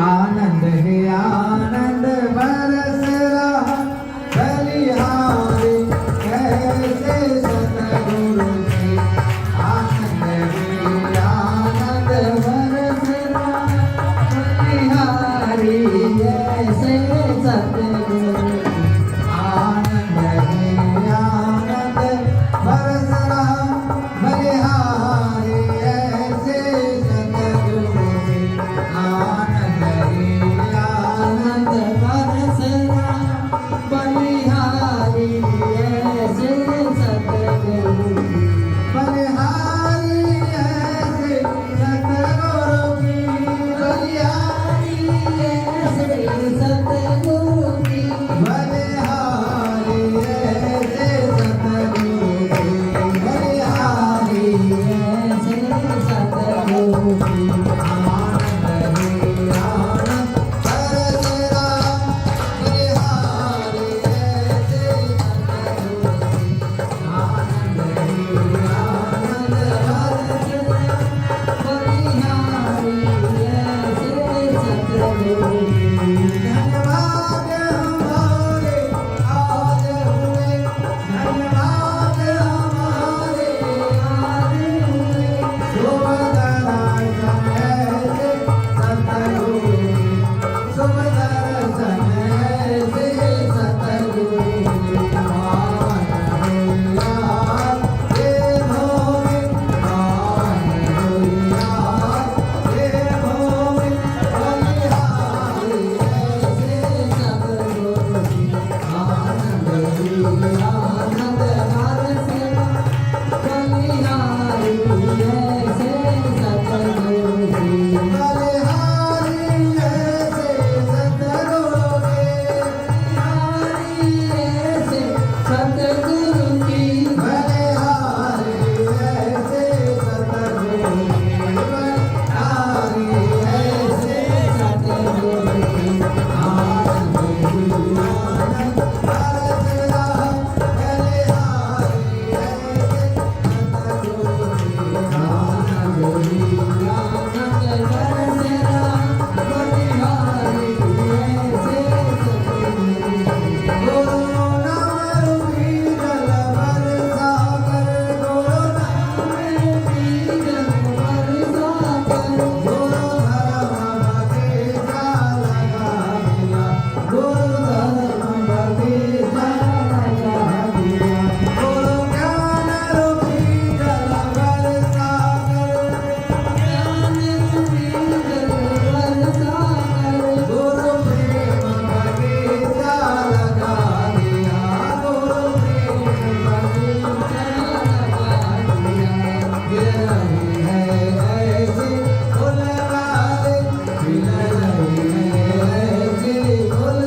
आनंद है आनंद बरस रहा बलिहारी कैसे सतगुरु जी। आनंद है आनंद बरस रहा बलिहारी कैसे सतगुरु जी। आनंद है आनंद बरस रहा बलिहारी ऐसे सतगुरु जी। आनंद है आनंद बरस रहा बलिहारी ऐसे सतगुरु जी। बलिहारी ऐसे सतगुरु जी। बलिहारी ऐसे सतगुरु जी। बलिहारी ऐसे सतगुरु जी। बलिहारी ऐसे सतगुरु जी। आनंद है आनंद बरस रहा बलिहारी ऐसे सतगुरु जी। आनंद है आनंद बरस रहा बलिहारी ऐसे सतगुरु जी। धन्यवाद हमारे आज हुए, धन्यवाद हमारे आज हुए। शुभ दर्शन ऐसे सतगुरु जी। शुभ दर्शन ऐसे सतगुरु जी। पावन हुआ ये भूमि, पावन हुआ ये भूमि। बलिहारी ऐसे सतगुरु जी। आनंद ही आनंद बरस रहा बलिहारी ऐसे सतगुरु जी। बलिहारी ऐसे सतगुरु जी। बलिहारी ऐसे सतगुरु जी। बलिहारी ऐसे सतगुरु जी। बलिहारी ऐसे सतगुरु जी। आनंद ही आनंद बरस रहा बलिहारी ऐसे सतगुरु जी। आनंद ही आनंद बरस रहा बलिहारी ऐसे सतगुरु जी। गुरु नाम रूपी जल बरसा कर, गुरु नाम रूपी जल बरसा कर। गुरु धर्म बगीचा लगा दिया, गुरु धर्म बगीचा लगा दिया। गुरु ज्ञान रूपी जल बरसा कर, ज्ञान रूपी जल बरसा कर। गुरु प्रेम बगीचा लगा दिया, गुरु प्रेम बगीचा लगा दिया। गिर रही है ऐसी फूल वाली, खिल रही है ऐसी फूल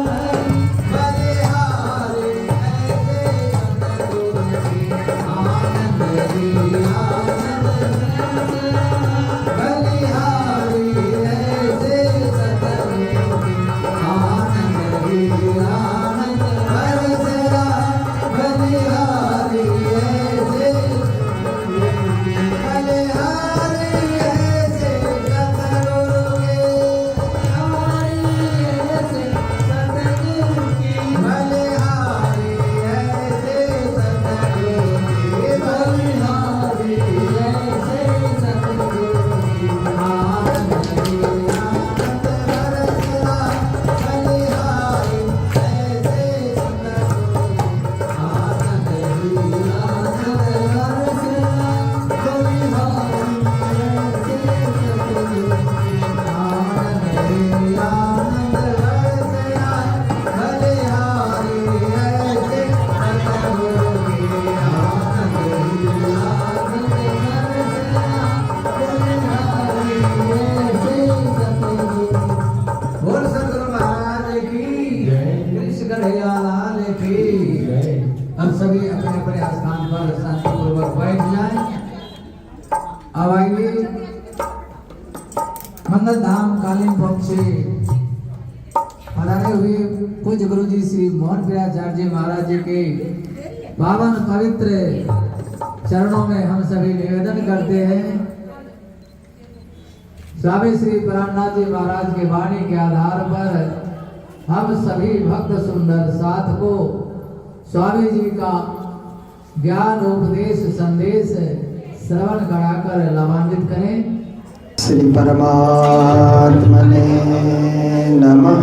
वाली। बलिहारी ऐसे सतगुरु जी। आनंद ही आनंद बरस रहा बलिहारी ऐसे सतगुरु जी। आनंद ही आनंद बरस रहा बलिहारी ऐसे बलिहारी ऐसे सतगुरु के। बलिहारी ऐसे सतगुरु की। बलिहारी ऐसे सतगुरु की। बलिहारी ऐसे सतगुरु की। आनंद ही आनंद बरस रहा बलिहारी ऐसे सतगुरु की। आनंद ही आनंद बरस रहा बलिहारी ऐसे सतगुरु की। आनंद ही आनंद बरस रहा बलिहारी ऐसे सतगुरु की। आनंद ही आनंद बरस रहा बलिहारी ऐसे सतगुरु की। बोल सतगुरु महाराज की जय। कृष्ण कन्हैया लाल की जय। अब सभी अपने अपने स्थान पर शांतिपूर्वक बैठ जाएं। अब आइए मंगल धाम कालिम्पोंग से पधारे हुए पूज्य गुरु जी श्री मोहन प्रियाचार्य जी महाराज जी के पावन पवित्र चरणों में हम सभी निवेदन करते हैं स्वामी श्री परमनाथ जी महाराज के वाणी के आधार पर हम सभी भक्त सुंदर साथ को स्वामी जी का ज्ञान उपदेश संदेश श्रवण कराकर लाभान्वित करें। श्री परमात्मने नमः।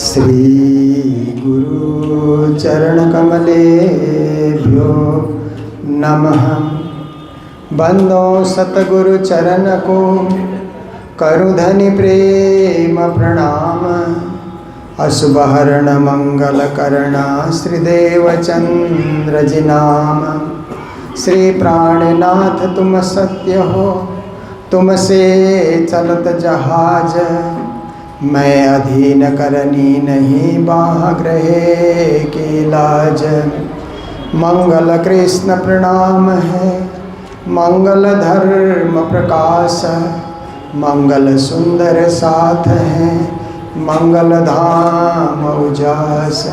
श्री गुरु चरण कमलेभ्यो नमः। बंदो सतगुरु चरण को करु धनि प्रेम प्रणाम। अशुभहरण मंगल करणा श्रीदेव चंद्र जी नाम। श्री प्राणनाथ तुम सत्य हो, तुमसे चलत जहाज। मैं अधीन करनी नहीं बाह ग्रहे की लाज। मंगल कृष्ण प्रणाम है, मंगल धर्म प्रकाश। मंगल सुंदर साथ है, मंगल धाम उजास।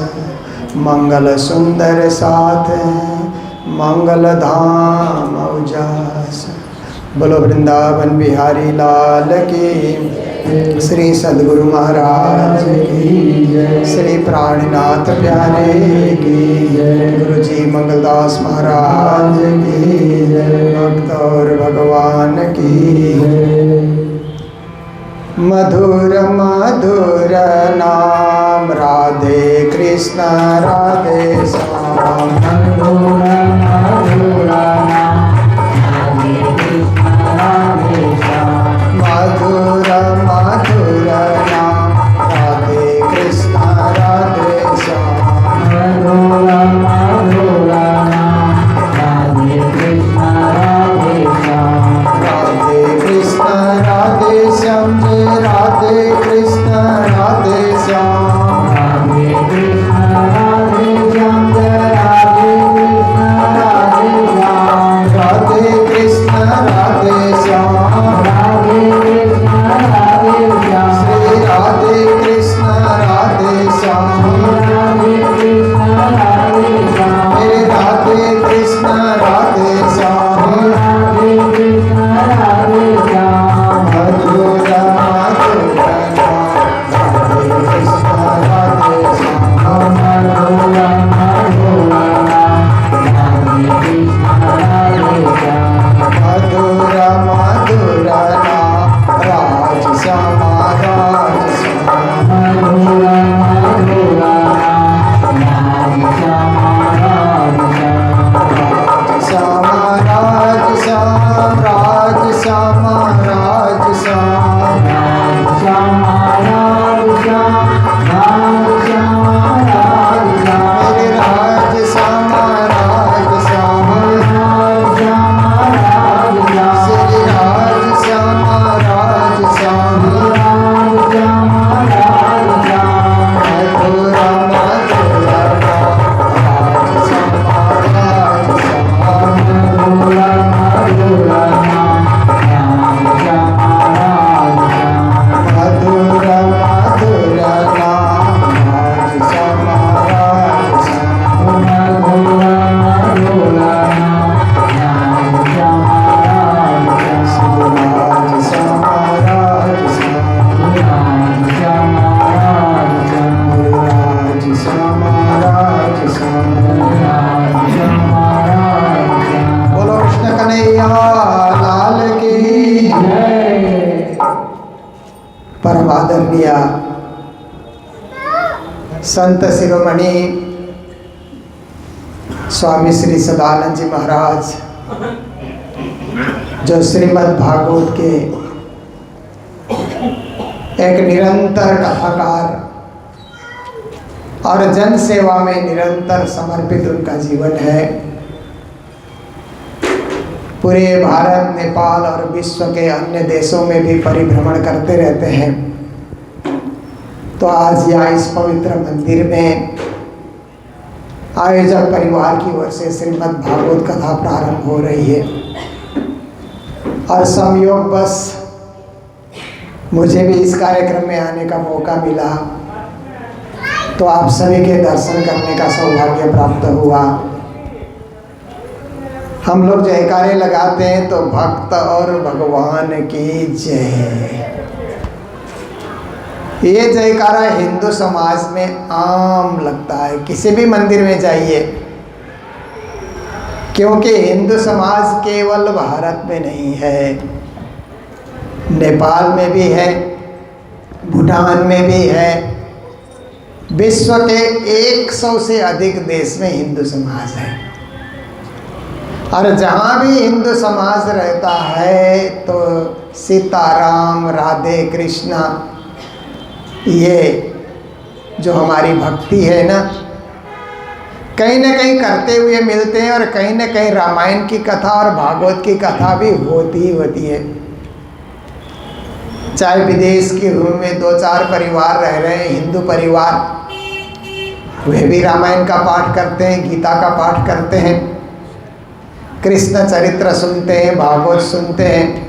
मंगल सुंदर साथ है, मंगल धाम उजास। बोलो वृंदावन बिहारी लाल की। श्री सद्गुरु महाराज की जय। श्री प्राणनाथ प्यारे की जय। गुरु जी मंगलदास महाराज की जय। भक्त और भगवान की जय। मधुर मधुर नाम राधे कृष्ण राधे श्याम। मधुर मधुर नाम राधे कृष्ण राधे श्याम। मधुर मधुर नाम राधे कृष्ण राधे श्याम। मधुर मधुर नाम राधे कृष्ण राधे श्याम। राधे कृष्ण राधे श्याम जय राधे कृष्ण राधे श्याम। राधे कृष्ण राधे श्याम जय राधे कृष्ण राधे श्याम। राधे कृष्ण राधे श्याम। राधे कृष्ण राधे श्याम। श्री राधे कृष्ण राधे श्याम। राधे कृष्ण राधे श्याम। मधुर मधुर नाम राधे कृष्ण राधे श्याम। मधुर मधुर नाम राधे कृष्ण राधे श्याम। मधुर मधुर नाम राज श्याम राज श्याम। मधुर मधुर नाम राधे श्याम राधे श्याम। राज श्याम राज श्याम राज श्याम राज श्याम। मेरे राज श्याम राज श्याम। श्री राज श्याम राज श्याम। मधुर मधुर नाम राज श्याम राज श्याम। मधुर मधुर नाम राज श्याम राज श्याम। श्री राज श्याम राज श्याम। गुरु राज श्याम राज श्याम। बोलो कृष्ण कन्हैया लाल की। परम आदरणीय संत शिरोमणि स्वामी श्री सदानंद जी महाराज, जो श्रीमद् भागवत के एक निरंतर कथाकार और जन सेवा में निरंतर समर्पित उनका जीवन है। पूरे भारत, नेपाल और विश्व के अन्य देशों में भी परिभ्रमण करते रहते हैं। तो आज यहाँ इस पवित्र मंदिर में आयोजक परिवार की ओर से श्रीमद् भागवत कथा प्रारंभ हो रही है और संयोग बस मुझे भी इस कार्यक्रम में आने का मौका मिला, तो आप सभी के दर्शन करने का सौभाग्य प्राप्त हुआ। हम लोग जयकारे लगाते हैं तो भक्त और भगवान की जय। ये जयकारा हिंदू समाज में आम लगता है, किसी भी मंदिर में जाइए, क्योंकि हिंदू समाज केवल भारत में नहीं है, नेपाल में भी है, भूटान में भी है, विश्व के 100 से अधिक देश में हिंदू समाज है। और जहाँ भी हिंदू समाज रहता है तो सीताराम, राधे कृष्णा, ये जो हमारी भक्ति है ना, कहीं ना कहीं करते हुए मिलते हैं। और कहीं ना कहीं रामायण की कथा और भागवत की कथा भी होती ही होती है। चाहे विदेश की भूमि में 2-4 परिवार रह रहे हैं, हिंदू परिवार, वे भी रामायण का पाठ करते हैं, गीता का पाठ करते हैं, कृष्ण चरित्र सुनते हैं, भागवत सुनते हैं।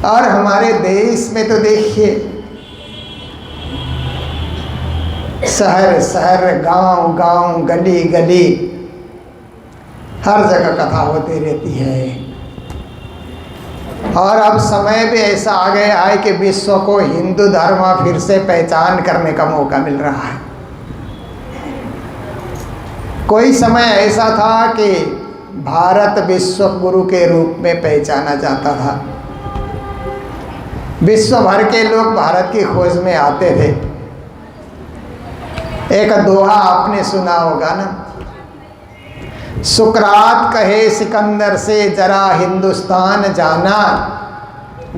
और हमारे देश में तो देखिए, शहर शहर, गांव गांव, गली गली, हर जगह कथा होती रहती है। और अब समय भी ऐसा आ गया है कि विश्व को हिंदू धर्म फिर से पहचान करने का मौका मिल रहा है। कोई समय ऐसा था कि भारत विश्व गुरु के रूप में पहचाना जाता था। विश्व भर के लोग भारत की खोज में आते थे। एक दोहा आपने सुना होगा ना, सुकरात कहे सिकंदर से जरा हिंदुस्तान जाना,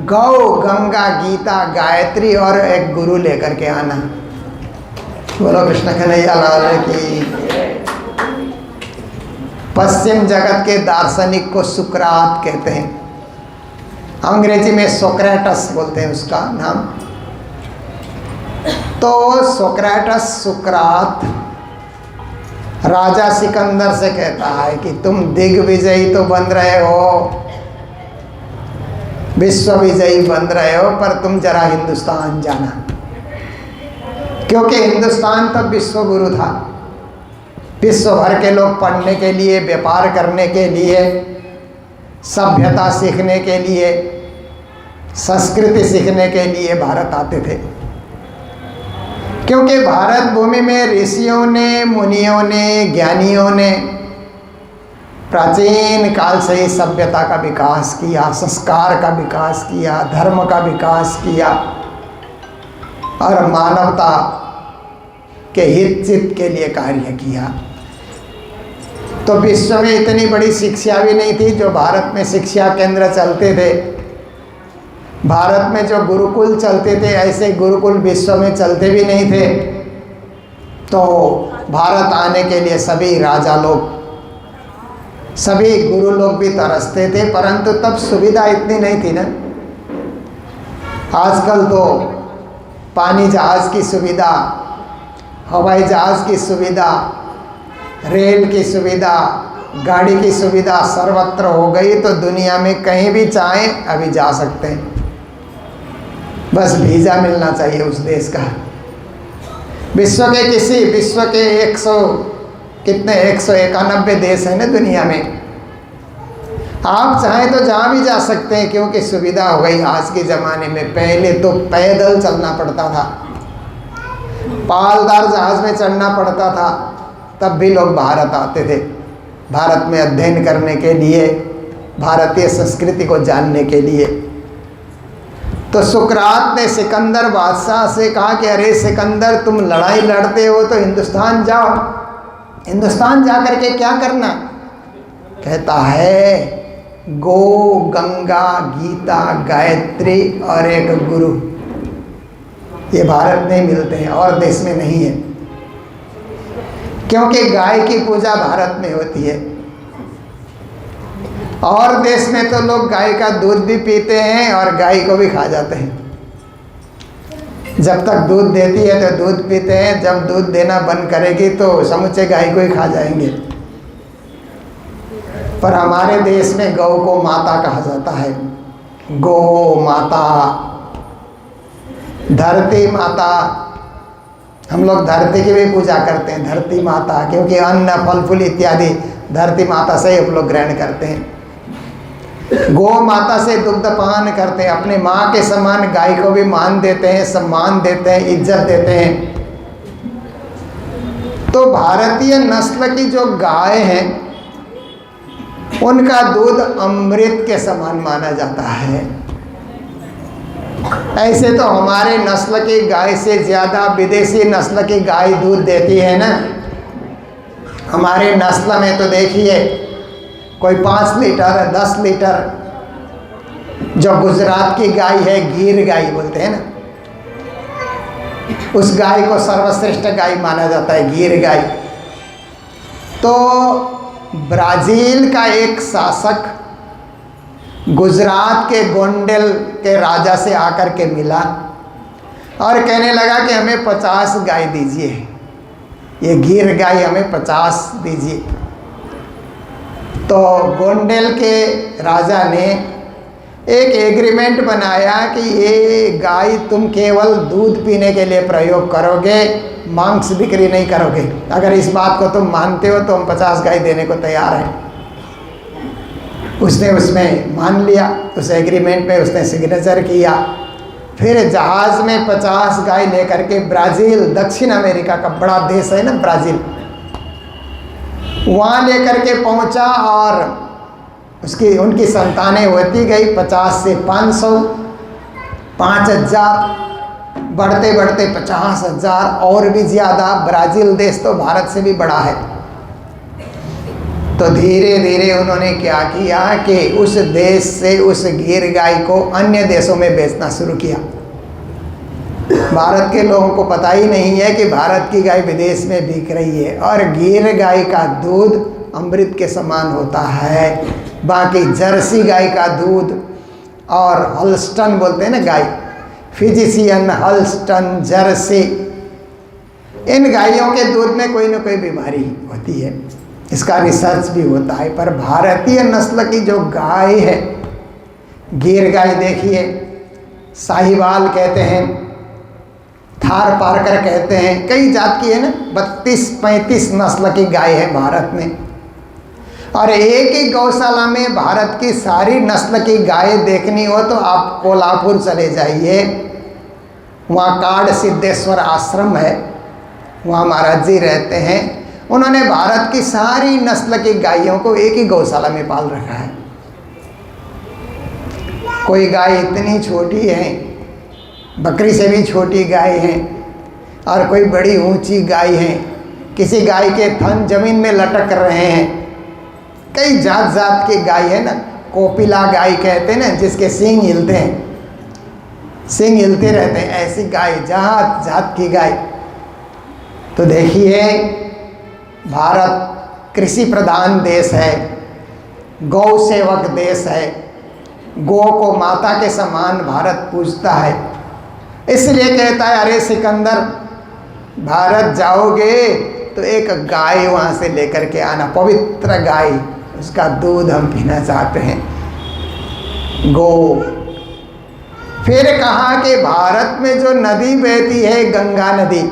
गौ गंगा गीता गायत्री और एक गुरु लेकर के आना। बोलो कृष्ण कन्हैया लाल की। पश्चिम जगत के दार्शनिक को सुकरात कहते हैं, अंग्रेजी में सोक्रेटस बोलते हैं उसका नाम। तो सोक्रेटस, सुकरात राजा सिकंदर से कहता है कि तुम दिग्विजयी तो बन रहे हो, विश्व विजयी बन रहे हो, पर तुम जरा हिंदुस्तान जाना। क्योंकि हिंदुस्तान तब विश्व गुरु था। विश्व भर के लोग पढ़ने के लिए, व्यापार करने के लिए, सभ्यता सीखने के लिए, संस्कृति सीखने के लिए भारत आते थे। क्योंकि भारत भूमि में ऋषियों ने, मुनियों ने, ज्ञानियों ने प्राचीन काल से ही सभ्यता का विकास किया, संस्कार का विकास किया, धर्म का विकास किया और मानवता के हित चित के लिए कार्य किया। तो विश्व में इतनी बड़ी शिक्षा भी नहीं थी जो भारत में शिक्षा केंद्र चलते थे। भारत में जो गुरुकुल चलते थे, ऐसे गुरुकुल विश्व में चलते भी नहीं थे। तो भारत आने के लिए सभी राजा लोग, सभी गुरु लोग भी तरसते थे, परंतु तब सुविधा इतनी नहीं थी ना। आजकल तो पानी जहाज़ की सुविधा, हवाई जहाज़ की सुविधा, रेल की सुविधा, गाड़ी की सुविधा सर्वत्र हो गई। तो दुनिया में कहीं भी चाहें अभी जा सकते हैं, बस वीज़ा मिलना चाहिए उस देश का। विश्व के 191 देश हैं ना दुनिया में। आप चाहें तो जहाँ भी जा सकते हैं, क्योंकि सुविधा हो गई आज के ज़माने में। पहले तो पैदल चलना पड़ता था, पालदार जहाज़ में चढ़ना पड़ता था, तब भी लोग भारत आते थे, भारत में अध्ययन करने के लिए, भारतीय संस्कृति को जानने के लिए। तो सुकरात ने सिकंदर बादशाह से कहा कि अरे सिकंदर, तुम लड़ाई लड़ते हो तो हिंदुस्तान जाओ। हिंदुस्तान जा कर के क्या करना? कहता है गो गंगा गीता गायत्री और एक गुरु, ये भारत में मिलते हैं और देश में नहीं है। क्योंकि गाय की पूजा भारत में होती है और देश में तो लोग गाय का दूध भी पीते हैं और गाय को भी खा जाते हैं। जब तक दूध देती है तो दूध पीते हैं, जब दूध देना बंद करेगी तो समूचे गाय को ही खा जाएंगे। पर हमारे देश में गौ को माता कहा जाता है। गौ माता, धरती माता, हम लोग धरती की भी पूजा करते हैं, धरती माता, क्योंकि अन्न फल फूल इत्यादि धरती माता से हम लोग ग्रहण करते हैं। गौ माता से दुग्धपान करते हैं, अपने माँ के समान गाय को भी मान देते हैं, सम्मान देते हैं, इज्जत देते हैं। तो भारतीय नस्ल की जो गाय हैं उनका दूध अमृत के समान माना जाता है। ऐसे तो हमारे नस्ल की गाय से ज़्यादा विदेशी नस्ल की गाय दूध देती है ना। हमारे नस्ल में तो देखिए कोई 5 लीटर 10 लीटर, जो गुजरात की गाय है गिर गाय बोलते हैं ना, उस गाय को सर्वश्रेष्ठ गाय माना जाता है, गिर गाय। तो ब्राज़ील का एक शासक गुजरात के गोंडेल के राजा से आकर के मिला और कहने लगा कि हमें 50 गाय दीजिए, ये गिर गाय हमें 50 दीजिए। तो गोंडेल के राजा ने एक एग्रीमेंट बनाया कि ये गाय तुम केवल दूध पीने के लिए प्रयोग करोगे, मांस बिक्री नहीं करोगे। अगर इस बात को तुम मानते हो तो हम 50 गाय देने को तैयार हैं। उसने उसमें मान लिया, उस एग्रीमेंट में उसने सिग्नेचर किया। फिर जहाज़ में 50 गाय लेकर के ब्राज़ील, दक्षिण अमेरिका का बड़ा देश है ना ब्राज़ील, वहाँ लेकर के पहुँचा और उनकी संतानें होती गई 50 से 500, 5000, बढ़ते बढ़ते 50,000 और भी ज़्यादा। ब्राज़ील देश तो भारत से भी बड़ा है। तो धीरे धीरे उन्होंने क्या किया कि उस देश से उस गिर गाय को अन्य देशों में बेचना शुरू किया। भारत के लोगों को पता ही नहीं है कि भारत की गाय विदेश में बिक रही है। और गिर गाय का दूध अमृत के समान होता है। बाकी जर्सी गाय का दूध और हॉल्स्टन बोलते हैं ना गाय, फिजिशियन, हॉल्स्टन, जर्सी, इन गायों के दूध में कोई ना कोई बीमारी होती है, इसका रिसर्च भी होता है। पर भारतीय नस्ल की जो गाय है, गिर गाय देखिए, साहिवाल कहते हैं, थार पारकर कहते हैं, कई जात की है ना, 32-35 नस्ल की गाय है भारत में। और एक ही गौशाला में भारत की सारी नस्ल की गाय देखनी हो तो आप कोल्हापुर चले जाइए, वहाँ काड़ सिद्धेश्वर आश्रम है, वहाँ महाराज जी रहते हैं। उन्होंने भारत की सारी नस्ल की गायों को एक ही गौशाला में पाल रखा है। कोई गाय इतनी छोटी है, बकरी से भी छोटी गाय है, और कोई बड़ी ऊंची गाय है, किसी गाय के थन जमीन में लटक रहे हैं। कई जात जात की गाय है ना, कोपिला गाय कहते हैं ना, जिसके सींग हिलते हैं, सींग हिलते रहते हैं, ऐसी गाय, जात जात की गाय। तो देखिए भारत कृषि प्रधान देश है, गौ सेवक देश है, गौ को माता के समान भारत पूजता है। इसलिए कहता है अरे सिकंदर, भारत जाओगे तो एक गाय वहाँ से लेकर के आना, पवित्र गाय, उसका दूध हम पीना चाहते हैं, गौ। फिर कहा कि भारत में जो नदी बहती है, गंगा नदी,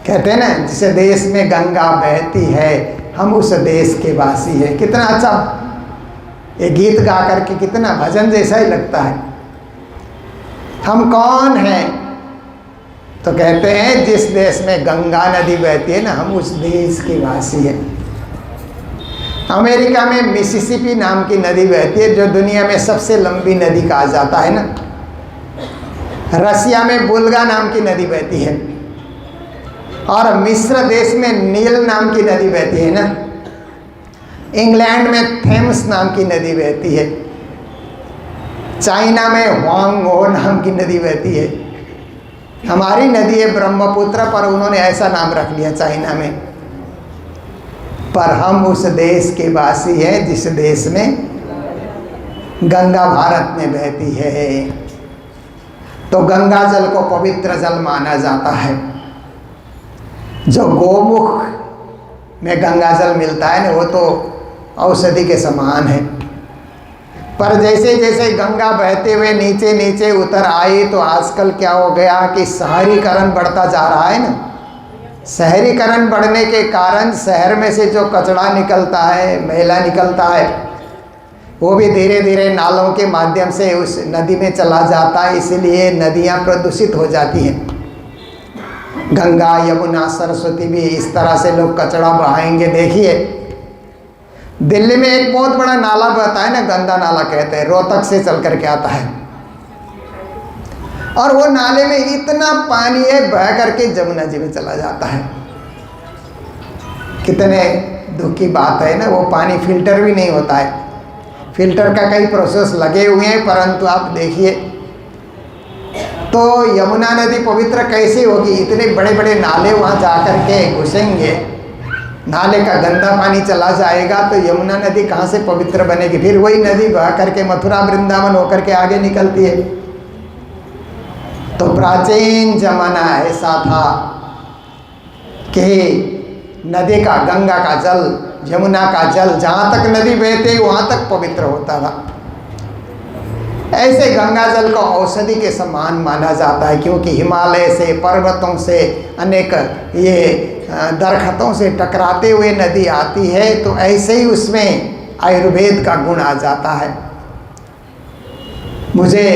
कहते हैं ना जिस देश में गंगा बहती है हम उस देश के वासी हैं। कितना अच्छा ये गीत गा करके, कितना भजन जैसा ही लगता है। हम कौन हैं? तो कहते हैं जिस देश में गंगा नदी बहती है ना, हम उस देश के वासी हैं। अमेरिका में मिसिसिपी नाम की नदी बहती है, जो दुनिया में सबसे लंबी नदी कहा जाता है ना। रसिया में बुल्गा नाम की नदी बहती है, और मिस्र देश में नील नाम की नदी बहती है ना। इंग्लैंड में थेम्स नाम की नदी बहती है। चाइना में हुआंगहो नाम की नदी बहती है। हमारी नदी है ब्रह्मपुत्र, पर उन्होंने ऐसा नाम रख लिया चाइना में। पर हम उस देश के वासी हैं जिस देश में गंगा भारत में बहती है। तो गंगा जल को पवित्र जल माना जाता है। जो गोमुख में गंगा जल मिलता है ना, वो तो औषधि के समान है। पर जैसे जैसे गंगा बहते हुए नीचे नीचे उतर आई, तो आजकल क्या हो गया कि शहरीकरण बढ़ता जा रहा है ना। शहरीकरण बढ़ने के कारण शहर में से जो कचरा निकलता है, मैला निकलता है, वो भी धीरे धीरे नालों के माध्यम से उस नदी में चला जाता है, इसलिए नदियाँ प्रदूषित हो जाती हैं। गंगा, यमुना, सरस्वती भी इस तरह से लोग कचरा बहाएंगे। देखिए दिल्ली में एक बहुत बड़ा नाला बहता है ना, गंदा नाला कहते हैं, रोहतक से चल करके आता है, और वो नाले में इतना पानी है बह करके जमुना जी में चला जाता है। कितने दुख की बात है ना, वो पानी फिल्टर भी नहीं होता है। फिल्टर का कई प्रोसेस लगे हुए हैं, परंतु आप देखिए तो यमुना नदी पवित्र कैसे होगी? इतने बड़े बड़े नाले वहाँ जा कर के घुसेंगे, नाले का गंदा पानी चला जाएगा तो यमुना नदी कहाँ से पवित्र बनेगी? फिर वही नदी बह करके मथुरा वृंदावन होकर के आगे निकलती है। तो प्राचीन जमाना ऐसा था कि नदी का, गंगा का जल, यमुना का जल जहाँ तक नदी बहते वहाँ तक पवित्र होता था। ऐसे गंगा जल को औषधि के समान माना जाता है, क्योंकि हिमालय से, पर्वतों से, अनेक ये दरख्तों से टकराते हुए नदी आती है, तो ऐसे ही उसमें आयुर्वेद का गुण आ जाता है। मुझे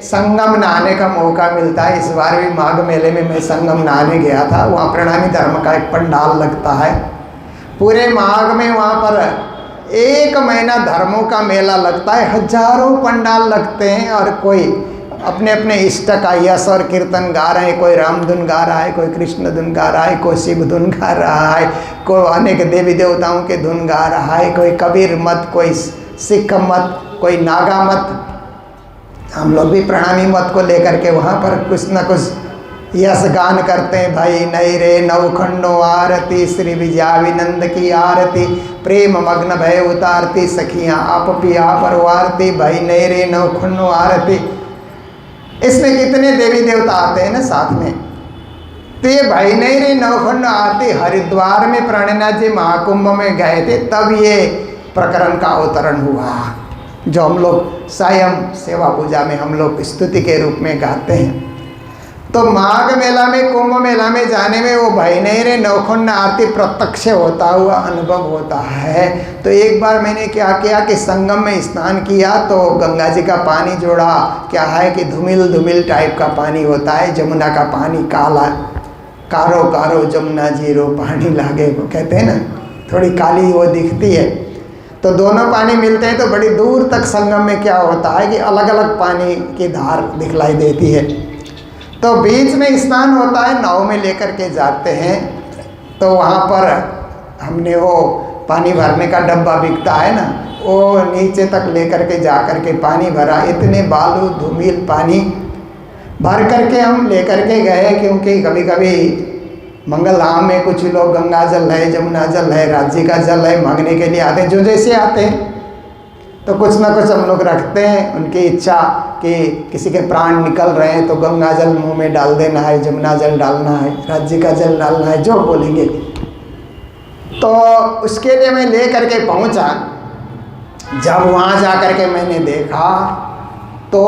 संगम नहाने का मौका मिलता है। इस बार भी माघ मेले में मैं संगम नहाने गया था। वहाँ प्रणामी धर्म का एक पंडाल लगता है। पूरे माघ में वहाँ पर 1 महीना धर्मों का मेला लगता है, हजारों पंडाल लगते हैं, और कोई अपने अपने इष्ट का यश और कीर्तन गा रहे हैं। कोई राम धुन गा रहा है, कोई कृष्ण धुन गा रहा है, कोई शिव धुन गा रहा है, कोई अनेक देवी देवताओं के धुन गा रहा है, कोई कबीर मत, कोई सिख मत, कोई नागा मत। हम लोग भी प्रणामी मत को लेकर के वहाँ पर कुछ न कुछ यश गान करते हैं। भाई नहीं रे नवखंडो आरती, श्री विजयाविनंद की आरती, प्रेम मग्न भय उतारती, सखियाँ आप पिया परवारती, भाई नहीं रे नवखंडो आरती। इसमें कितने देवी देवता आते हैं ना साथ में। तो ये भाई नहीं रे नवखंडो आरती हरिद्वार में प्राणनाथ जी महाकुंभ में गए थे, तब ये प्रकरण का अवतरण हुआ, जो हम लोग स्वयं सेवा पूजा में हम लोग स्तुति के रूप में गाते हैं। तो माघ मेला में, कुंभ मेला में जाने में वो भाई नहीं रे नवखंड आरती प्रत्यक्ष होता हुआ अनुभव होता है। तो एक बार मैंने क्या किया कि संगम में स्नान किया, तो गंगा जी का पानी जोड़ा, क्या है कि धूमिल धूमिल टाइप का पानी होता है, जमुना का पानी काला, कारो कारो जमुना जीरो पानी लागे, वो कहते हैं ना, थोड़ी काली वो दिखती है। तो दोनों पानी मिलते हैं तो बड़ी दूर तक संगम में क्या होता है कि अलग अलग पानी की धार दिखलाई देती है। तो बीच में स्नान होता है, नाव में लेकर के जाते हैं। तो वहाँ पर हमने वो पानी भरने का डब्बा बिकता है ना, वो नीचे तक लेकर के जा कर के पानी भरा। इतने बालू धूमिल पानी भर करके हम लेकर के गए, क्योंकि कभी कभी मंगल धाम में कुछ लोग गंगा जल है, जमुना जल है, राज्य का जल है मांगने के लिए आते हैं, जो जैसे आते हैं। तो कुछ ना कुछ हम लोग रखते हैं, उनकी इच्छा कि किसी के प्राण निकल रहे हैं तो गंगा जल मुंह में डाल देना है, जमुना जल डालना है, राज्य का जल डालना है, जो बोलेंगे। तो उसके लिए मैं ले करके पहुंचा। जब वहाँ जा कर के मैंने देखा तो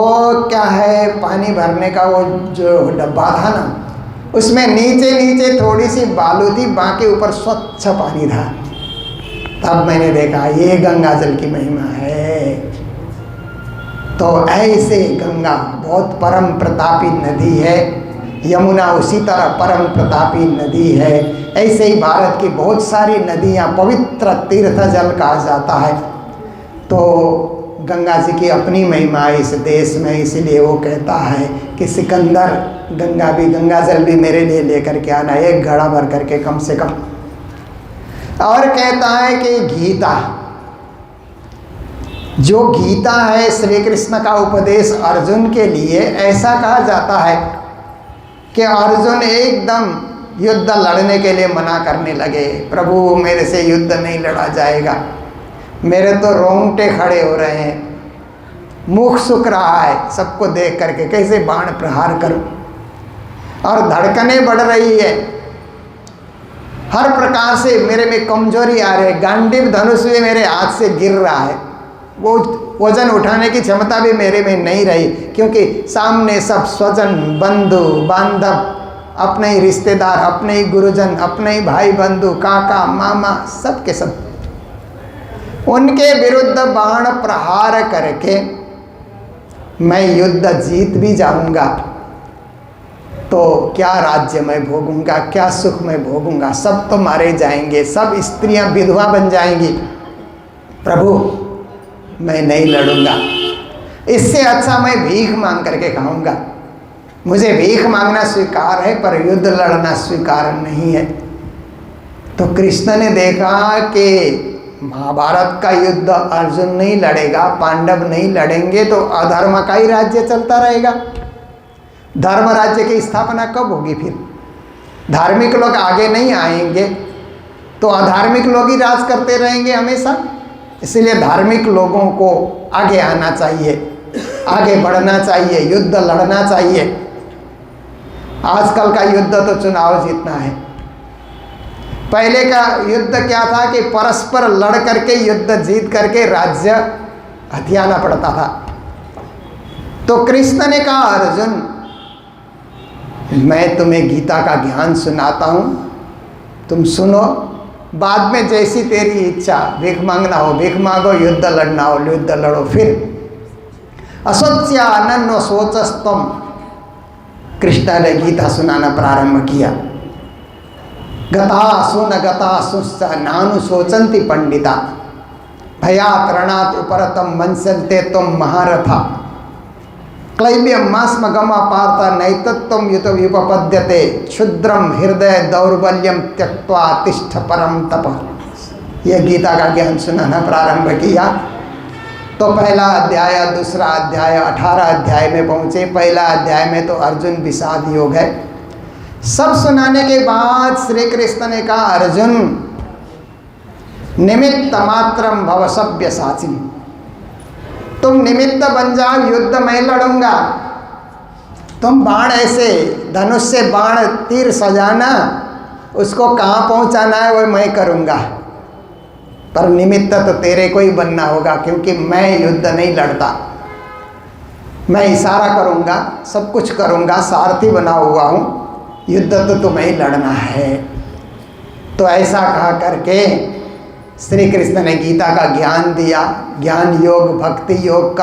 क्या है, पानी भरने का वो जो डब्बा था ना, उसमें नीचे नीचे थोड़ी सी बालू थी, बाकी ऊपर स्वच्छ पानी था। तब मैंने देखा ये गंगा जल की महिमा है। तो ऐसे गंगा बहुत परम प्रतापी नदी है, यमुना उसी तरह परम प्रतापी नदी है। ऐसे ही भारत की बहुत सारी नदियाँ पवित्र तीर्थ जल कहा जाता है। तो गंगा जी की अपनी महिमा है इस देश में, इसीलिए वो कहता है कि सिकंदर गंगा जल भी मेरे लिए लेकर के आना, 1 घड़ा भर करके कम से कम। और कहता है कि गीता, जो गीता है श्री कृष्ण का उपदेश अर्जुन के लिए, ऐसा कहा जाता है कि अर्जुन एकदम युद्ध लड़ने के लिए मना करने लगे। प्रभु मेरे से युद्ध नहीं लड़ा जाएगा, मेरे तो रोंगटे खड़े हो रहे हैं, मुख सूख रहा है सबको देख करके, कैसे बाण प्रहार करूं, और धड़कनें बढ़ रही है, हर प्रकार से मेरे में कमजोरी आ रही है, गांडीव धनुष भी मेरे हाथ से गिर रहा है, वो वजन उठाने की क्षमता भी मेरे में नहीं रही, क्योंकि सामने सब स्वजन बंधु बांधव अपने ही रिश्तेदार, अपने ही गुरुजन, अपने ही भाई बंधु, काका मामा, सब के सब उनके विरुद्ध बाण प्रहार करके मैं युद्ध जीत भी जाऊंगा तो क्या राज्य मैं भोगूंगा, क्या सुख मैं भोगूंगा? सब तो मारे जाएंगे, सब स्त्रियां विधवा बन जाएंगी। प्रभु मैं नहीं लड़ूंगा, इससे अच्छा मैं भीख मांग करके खाऊंगा। मुझे भीख मांगना स्वीकार है पर युद्ध लड़ना स्वीकार नहीं है। तो कृष्ण ने देखा कि महाभारत का युद्ध अर्जुन नहीं लड़ेगा, पांडव नहीं लड़ेंगे तो अधर्म का ही राज्य चलता रहेगा। धर्म राज्य की स्थापना कब होगी? फिर धार्मिक लोग आगे नहीं आएंगे तो अधार्मिक लोग ही राज करते रहेंगे हमेशा। इसलिए धार्मिक लोगों को आगे आना चाहिए, आगे बढ़ना चाहिए, युद्ध लड़ना चाहिए। आजकल का युद्ध तो चुनाव जीतना है। पहले का युद्ध क्या था कि परस्पर लड़ करके युद्ध जीत करके राज्य हथियाना पड़ता था। तो कृष्ण ने कहा अर्जुन मैं तुम्हें गीता का ज्ञान सुनाता हूँ, तुम सुनो, बाद में जैसी तेरी इच्छा, भीख मांगना हो भीख मांगो, युद्ध लड़ना हो युद्ध लड़ो। फिर असोच्या अनन्व सोचस्तम, कृष्ण ने गीता सुनाना प्रारंभ किया। गता सुन गता सुश्च नानु सोचंती पंडिता, भयात रणात उपरतम मंसन्ते तुम महारथा, क्लैब्यम मास्म गमा पार्थ नैतत्वम युत उपपद्यते, क्षुद्रम हृदय दौर्बल्यम त्यक्त्वा तिष्ठ परम तप। यह गीता का ज्ञान सुनाना प्रारंभ किया। तो पहला अध्याय, दूसरा अध्याय, 18 अध्याय में पहुँचे। पहला अध्याय में तो अर्जुन विषाद योग है। सब सुनाने के बाद श्री कृष्ण ने कहा अर्जुन निमित्त मात्रम भव सभ्य साची, तुम निमित्त बन जाओ, युद्ध मैं लड़ूंगा। तुम बाण ऐसे धनुष से बाण तीर सजाना, उसको कहाँ पहुँचाना है वो मैं करूँगा, पर निमित्त तो तेरे को ही बनना होगा, क्योंकि मैं युद्ध नहीं लड़ता। मैं इशारा करूँगा, सब कुछ करूँगा, सारथी बना हुआ हूँ, युद्ध तो तुम्हें ही लड़ना है। तो ऐसा कहा करके श्री कृष्ण ने गीता का ज्ञान दिया। ज्ञान योग, भक्ति योग,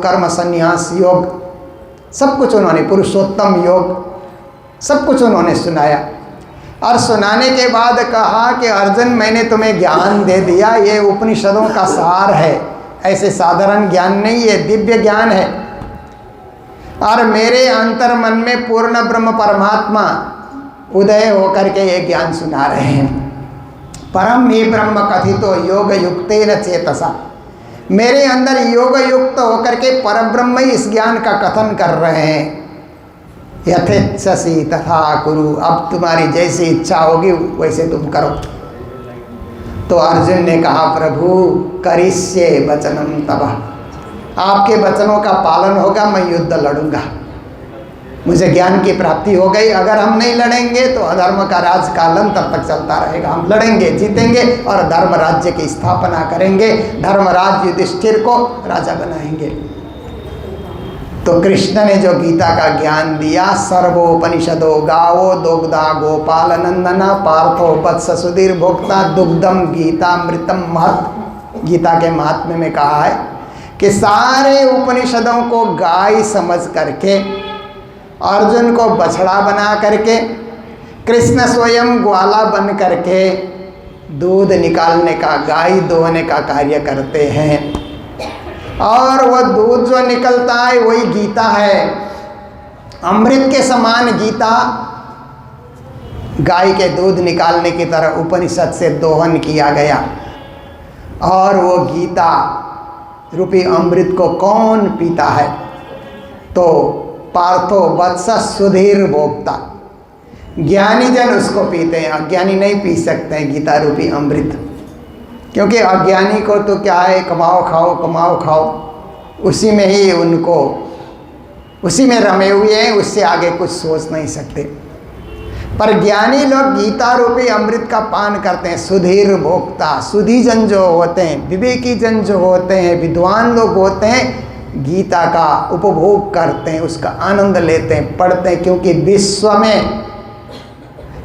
कर्म संन्यास योग, सब कुछ उन्होंने, पुरुषोत्तम योग, सब कुछ उन्होंने सुनाया। और सुनाने के बाद कहा कि अर्जुन मैंने तुम्हें ज्ञान दे दिया, ये उपनिषदों का सार है, ऐसे साधारण ज्ञान नहीं, ये दिव्य ज्ञान है। और मेरे अंतर मन में पूर्ण ब्रह्म परमात्मा उदय होकर के ये ज्ञान सुना रहे हैं। परम ही ब्रह्म कथितो योग युक्तेन चेतसा, मेरे अंदर योग युक्त होकर के परब्रह्म ही इस ज्ञान का कथन कर रहे हैं। यथेच्छसि तथा कुरु, अब तुम्हारी जैसी इच्छा होगी वैसे तुम करो। तो अर्जुन ने कहा प्रभु करिष्ये वचनम तव, आपके वचनों का पालन होगा, मैं युद्ध लड़ूंगा। मुझे ज्ञान की प्राप्ति हो गई। अगर हम नहीं लड़ेंगे तो अधर्म का राज कालांतर तक चलता रहेगा। हम लड़ेंगे, जीतेंगे और धर्म राज्य की स्थापना करेंगे, धर्मराज युधिष्ठिर को राजा बनाएंगे। तो कृष्ण ने जो गीता का ज्ञान दिया, सर्वोपनिषदो गावो दुग्धा गोपाल नंदना पार्थो वत्स सुधीर भोक्ता दुग्धम गीतामृतम महत्। गीता के महात्म्य में कहा है कि सारे उपनिषदों को गाय समझ करके, अर्जुन को बछड़ा बना करके, कृष्ण स्वयं ग्वाला बन करके दूध निकालने का, गाय दोहने का कार्य करते हैं। और वह दूध जो निकलता है वही गीता है। अमृत के समान गीता गाय के दूध निकालने की तरह उपनिषद से दोहन किया गया। और वो गीता रूपी अमृत को कौन पीता है? तो पार्थो वत्स सुधीर भोक्ता, ज्ञानी जन उसको पीते हैं, अज्ञानी नहीं पी सकते हैं गीता रूपी अमृत। क्योंकि अज्ञानी को तो क्या है, कमाओ खाओ कमाओ खाओ, उसी में ही उनको, उसी में रमे हुए हैं, उससे आगे कुछ सोच नहीं सकते। पर ज्ञानी लोग गीता रूपी अमृत का पान करते हैं। सुधीर भोक्ता, सुधी जन जो होते हैं, विवेकी जन जो होते हैं, विद्वान लोग होते हैं, गीता का उपभोग करते हैं, उसका आनंद लेते हैं, पढ़ते हैं। क्योंकि विश्व में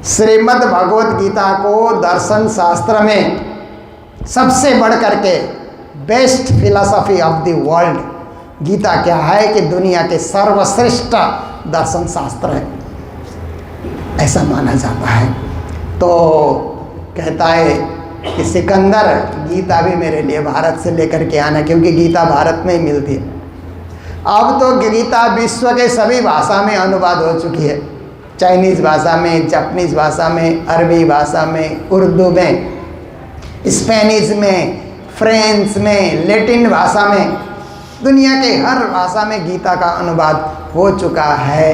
श्रीमद् भगवत गीता को दर्शन शास्त्र में सबसे बढ़ करके best philosophy of the world Gita क्या है कि दुनिया के सर्वश्रेष्ठ दर्शन शास्त्र है, ऐसा माना जाता है। तो कहता है कि सिकंदर गीता भी मेरे लिए भारत से लेकर के आना, क्योंकि गीता भारत में ही मिलती है। अब तो गीता विश्व के सभी भाषा में अनुवाद हो चुकी है, चाइनीज़ भाषा में, जापानीज़ भाषा में, अरबी भाषा में, उर्दू में, स्पेनिश में, फ्रेंच में, लैटिन भाषा में, दुनिया के हर भाषा में गीता का अनुवाद हो चुका है।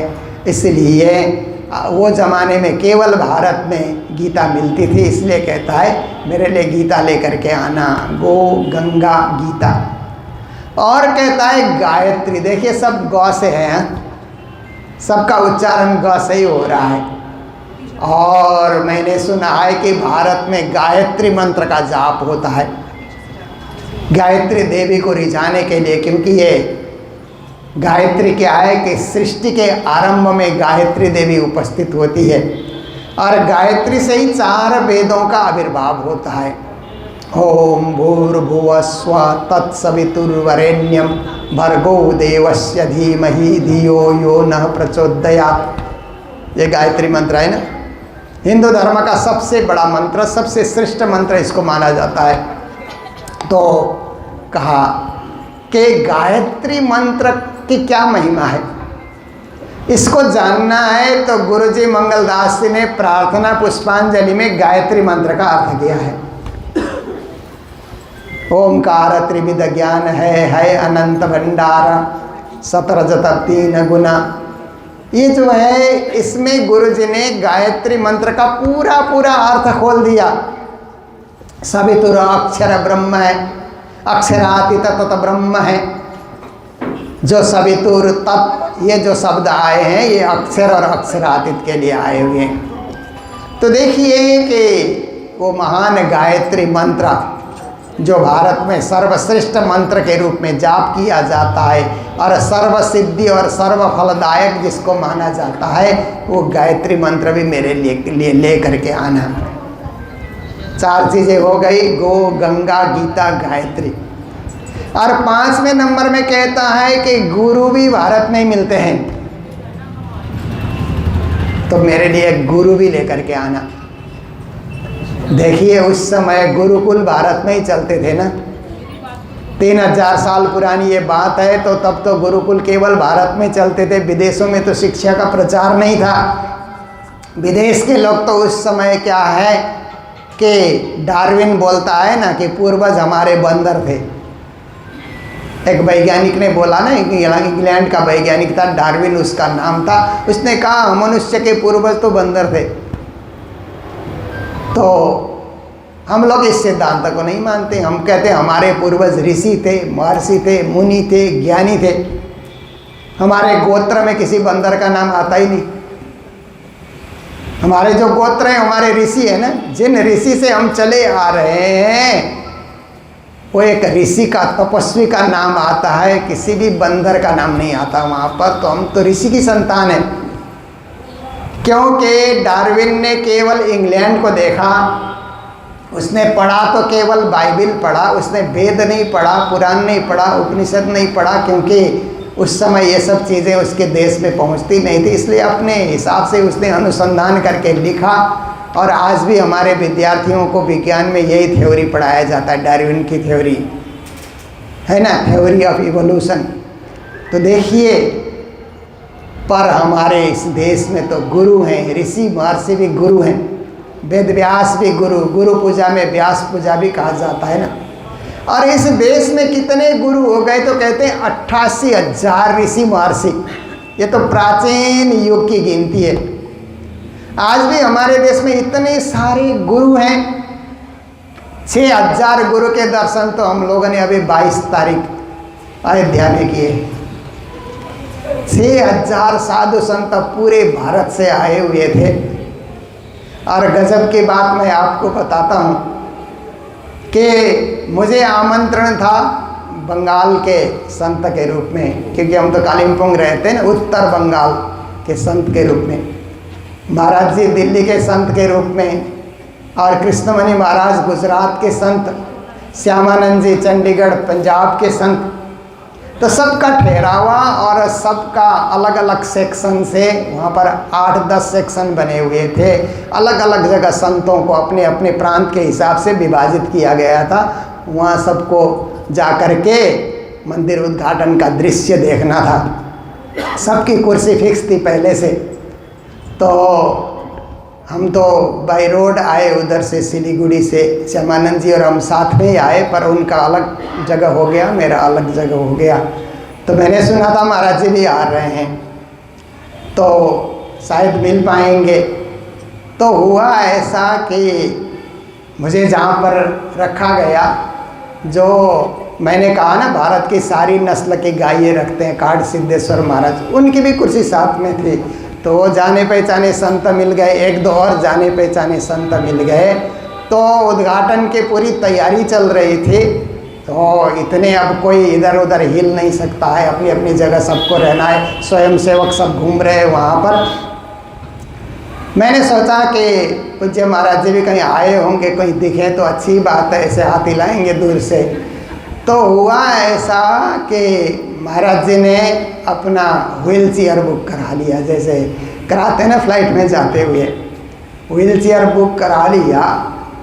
इसलिए वो ज़माने में केवल भारत में गीता मिलती थी, इसलिए कहता है मेरे लिए गीता लेकर के आना, गो गंगा गीता। और कहता है गायत्री, देखिए सब गौ से है, सबका उच्चारण ग से ही हो रहा है। और मैंने सुना है कि भारत में गायत्री मंत्र का जाप होता है गायत्री देवी को रिझाने के लिए, क्योंकि ये गायत्री क्या है कि सृष्टि के आरंभ में गायत्री देवी उपस्थित होती है, और गायत्री से ही 4 वेदों का आविर्भाव होता है। ओम भूर्भुवः स्वः तत्सवितुर्वरेण्यं भर्गो देवस्य धीमहि धियो यो नः प्रचोदयात्। ये गायत्री मंत्र है ना, हिंदू धर्म का सबसे बड़ा मंत्र, सबसे श्रेष्ठ मंत्र इसको माना जाता है। तो कहा कि गायत्री मंत्र की क्या महिमा है, इसको जानना है तो गुरुजी मंगलदास जी ने प्रार्थना पुष्पांजलि में गायत्री मंत्र का अर्थ दिया है। ओंकार त्रिविध ज्ञान है अनंत भंडार, 17 3 गुना। ये जो है इसमें गुरुजी ने गायत्री मंत्र का पूरा अर्थ खोल दिया। सवितुर अक्षर ब्रह्म है, अक्षरातीत तत् ब्रह्म है। जो सवितुर तत्, ये जो शब्द आए हैं ये अक्षर और अक्षरातीत के लिए आए हुए हैं। तो देखिए कि वो महान गायत्री मंत्र जो भारत में सर्वश्रेष्ठ मंत्र के रूप में जाप किया जाता है और सर्व सिद्धि और सर्व फलदायक जिसको माना जाता है, वो गायत्री मंत्र भी मेरे लिए ले करके आना। 4 चीज़ें हो गई, गो गंगा गीता गायत्री। और 5वें नंबर में कहता है कि गुरु भी भारत में ही मिलते हैं, तो मेरे लिए गुरु भी लेकर के आना। देखिए उस समय गुरुकुल भारत में ही चलते थे ना, 3000 साल पुरानी ये बात है। तो तब तो गुरुकुल केवल भारत में चलते थे, विदेशों में तो शिक्षा का प्रचार नहीं था। विदेश के लोग तो उस समय क्या है कि डार्विन बोलता है ना कि पूर्वज हमारे बंदर थे। एक वैज्ञानिक ने बोला ना, इंग्लैंड का वैज्ञानिक था, डार्विन उसका नाम था। उसने कहा मनुष्य के पूर्वज तो बंदर थे। तो हम लोग इस सिद्धांत को नहीं मानते, हम कहते हमारे पूर्वज ऋषि थे, महर्षि थे, मुनि थे, ज्ञानी थे। हमारे गोत्र में किसी बंदर का नाम आता ही नहीं। हमारे जो गोत्र हैं हमारे ऋषि है ना, जिन ऋषि से हम चले आ रहे हैं वो एक ऋषि का, तपस्वी का नाम आता है, किसी भी बंदर का नाम नहीं आता वहाँ पर। तो हम तो ऋषि की संतान है। क्योंकि डार्विन ने केवल इंग्लैंड को देखा, उसने पढ़ा तो केवल बाइबिल पढ़ा, उसने वेद नहीं पढ़ा, पुराण नहीं पढ़ा, उपनिषद नहीं पढ़ा, क्योंकि उस समय ये सब चीज़ें उसके देश में पहुंचती नहीं थी। इसलिए अपने हिसाब से उसने अनुसंधान करके लिखा। और आज भी हमारे विद्यार्थियों को विज्ञान में यही थ्योरी पढ़ाया जाता है, डार्विन की थ्योरी है ना, थ्योरी ऑफ इवोल्यूशन। तो देखिए, पर हमारे इस देश में तो गुरु हैं, ऋषि महर्षि भी गुरु हैं, वेद व्यास भी गुरु, गुरु पूजा में व्यास पूजा भी कहा जाता है ना। और इस देश में कितने गुरु हो गए तो कहते हैं 88,000 ऋषि महर्षि। ये तो प्राचीन युग की गिनती है। आज भी हमारे देश में इतने सारे गुरु हैं। 6000 गुरु के दर्शन तो हम लोगों ने अभी 22 तारीख अयोध्या में किए। 6000 साधु संत पूरे भारत से आए हुए थे। और गजब की बात मैं आपको बताता हूँ कि मुझे आमंत्रण था बंगाल के संत के रूप में, क्योंकि हम तो कालिम्पोंग रहते हैं ना, उत्तर बंगाल के संत के रूप में महाराज जी दिल्ली के संत के रूप में, और कृष्णमणि महाराज गुजरात के संत, श्यामानंद जी चंडीगढ़ पंजाब के संत। तो सबका ठहरावा और सबका अलग अलग सेक्शन से, वहाँ पर 8-10 सेक्शन बने हुए थे। अलग अलग जगह संतों को अपने अपने प्रांत के हिसाब से विभाजित किया गया था। वहाँ सबको जा कर के मंदिर उद्घाटन का दृश्य देखना था। सबकी कुर्सी फिक्स थी पहले से। तो हम तो बाई रोड आए उधर से, सिलीगुड़ी से। श्यामानंद जी और हम साथ में ही आए, पर उनका अलग जगह हो गया, मेरा अलग जगह हो गया। तो मैंने सुना था महाराज जी भी आ रहे हैं, तो शायद मिल पाएंगे। तो हुआ ऐसा कि मुझे जहाँ पर रखा गया, जो मैंने कहा ना भारत की सारी नस्ल की गायें रखते हैं काड सिद्धेश्वर महाराज, उनकी भी कुर्सी साथ में थी। तो वो जाने पहचाने संत मिल गए, 1-2 और जाने पहचाने संत मिल गए। तो उद्घाटन की पूरी तैयारी चल रही थी। तो इतने अब कोई इधर उधर हिल नहीं सकता है, अपनी अपनी जगह सबको रहना है। स्वयं सेवक सब घूम रहे हैं वहाँ पर। मैंने सोचा कि पूज्य महाराज जी भी कहीं आए होंगे, कहीं दिखे तो अच्छी बात है, ऐसे हाथ हिलाएंगे दूर से। तो हुआ ऐसा कि महाराज जी ने अपना व्हील चेयर बुक करा लिया, जैसे कराते हैं ना फ्लाइट में जाते हुए, व्हील चेयर बुक करा लिया।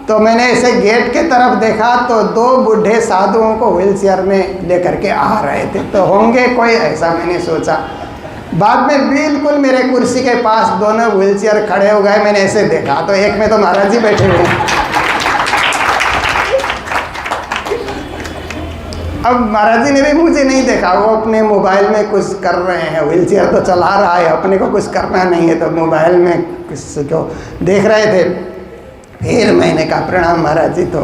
तो मैंने ऐसे गेट के तरफ देखा तो 2 बूढ़े साधुओं को व्हील चेयर में लेकर के आ रहे थे। तो होंगे कोई, ऐसा मैंने सोचा। बाद में बिल्कुल मेरे कुर्सी के पास दोनों व्हील चेयर खड़े हो गए। मैंने ऐसे देखा तो एक में तो महाराज जी बैठे हुए हैं। अब महाराज जी ने भी मुझे नहीं देखा, वो अपने मोबाइल में कुछ कर रहे हैं। व्हील चेयर तो चला रहा है, अपने को कुछ करना नहीं है, तो मोबाइल में किसी को देख रहे थे। फिर मैंने कहा प्रणाम महाराज जी। तो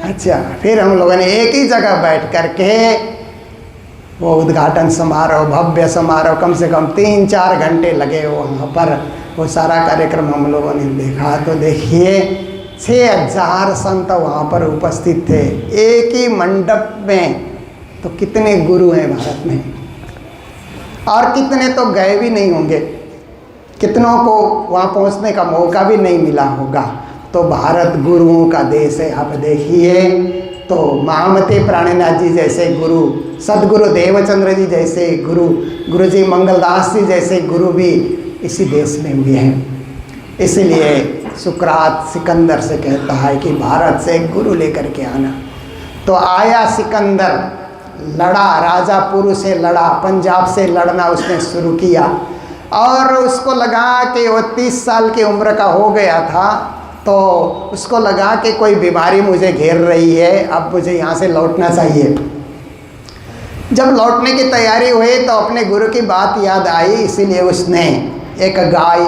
अच्छा, फिर हम लोगों ने एक ही जगह बैठ कर के वो उद्घाटन समारोह, भव्य समारोह, कम से कम 3-4 घंटे लगे वहाँ पर। वो सारा कार्यक्रम हम लोगों ने देखा। तो देखिए 6000 संत वहाँ पर उपस्थित थे एक ही मंडप में। तो कितने गुरु हैं भारत में, और कितने तो गए भी नहीं होंगे, कितनों को वहाँ पहुँचने का मौका भी नहीं मिला होगा। तो भारत गुरुओं का देश है। आप देखिए, तो महामते प्राणनाथ जी जैसे गुरु, सदगुरु देवचंद्र जी जैसे गुरु, गुरुजी मंगलदास जी जैसे गुरु भी इसी देश में हुए हैं। इसलिए सुकरात सिकंदर से कहता है कि भारत से एक गुरु लेकर के आना। तो आया सिकंदर, लड़ा, राजा पुरु से लड़ा, पंजाब से लड़ना उसने शुरू किया। और उसको लगा कि वो 30 साल की उम्र का हो गया था। तो उसको लगा कि कोई बीमारी मुझे घेर रही है, अब मुझे यहाँ से लौटना चाहिए। जब लौटने की तैयारी हुई तो अपने गुरु की बात याद आई। इसीलिए उसने एक गाय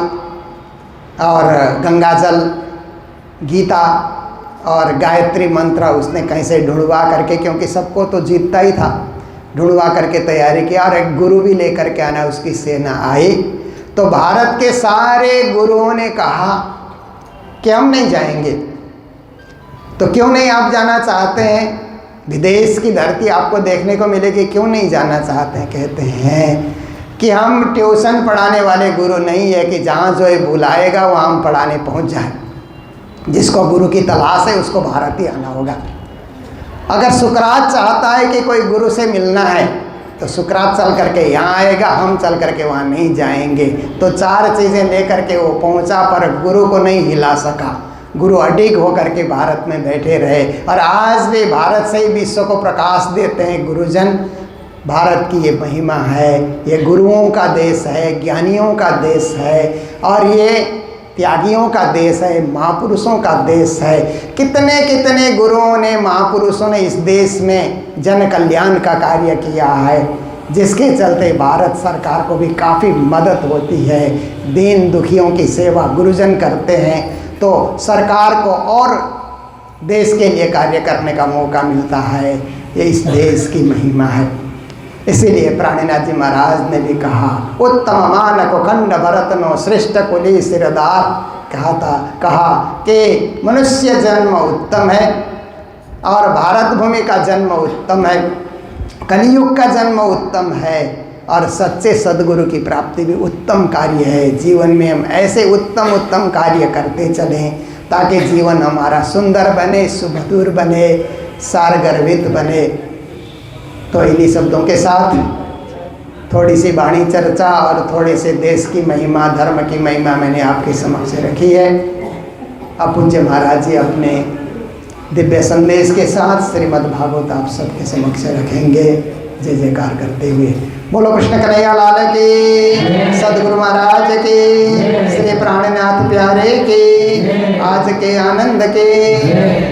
और गंगाजल, गीता और गायत्री मंत्र उसने कहीं से ढूंढवा करके, क्योंकि सबको तो जीतता ही था, ढूंढवा करके तैयारी किया। और एक गुरु भी लेकर के आना, उसकी सेना आई। तो भारत के सारे गुरुओं ने कहा कि हम नहीं जाएंगे। तो क्यों नहीं आप जाना चाहते हैं? विदेश की धरती आपको देखने को मिलेगी, क्यों नहीं जाना चाहते हैं? कहते हैं कि हम ट्यूशन पढ़ाने वाले गुरु नहीं है कि जहाँ जो है बुलाएगा वहाँ हम पढ़ाने पहुँच जाए। जिसको गुरु की तलाश है उसको भारत ही आना होगा। अगर सुकरात चाहता है कि कोई गुरु से मिलना है तो सुकरात चल करके यहाँ आएगा, हम चल करके वहाँ नहीं जाएंगे। तो 4 चीज़ें लेकर के वो पहुँचा, पर गुरु को नहीं हिला सका। गुरु अडिग होकर के भारत में बैठे रहे। और आज भी भारत से ही विश्व को प्रकाश देते हैं गुरुजन। भारत की ये महिमा है, ये गुरुओं का देश है, ज्ञानियों का देश है, और ये त्यागियों का देश है, महापुरुषों का देश है। कितने कितने गुरुओं ने, महापुरुषों ने इस देश में जन कल्याण का कार्य किया है, जिसके चलते भारत सरकार को भी काफ़ी मदद होती है। दीन दुखियों की सेवा गुरुजन करते हैं तो सरकार को और देश के लिए कार्य करने का मौका मिलता है। ये इस देश की महिमा है। इसीलिए प्राणनाथ जी महाराज ने भी कहा, उत्तम मानक खंड भरतनो श्रेष्ठ कुली सिरदार। कहा कि मनुष्य जन्म उत्तम है और भारत भूमि का जन्म उत्तम है, कलियुग का जन्म उत्तम है। और सच्चे सद्गुरु की प्राप्ति भी उत्तम कार्य है। जीवन में हम ऐसे उत्तम उत्तम कार्य करते चलें ताकि जीवन हमारा सुंदर बने, सुमधुर बने, सारगर्भित बने। तो इन्हीं शब्दों के साथ थोड़ी सी वाणी चर्चा और थोड़े से देश की महिमा, धर्म की महिमा मैंने आपके समक्ष रखी है। अब पूज्य महाराज जी अपने दिव्य संदेश के साथ श्रीमद् भागवत आप सबके समक्ष रखेंगे। जय जयकार करते हुए बोलो कृष्ण कन्हैया लाल की, सदगुरु महाराज की, श्री प्राणनाथ प्यारे की, आज के आनंद के।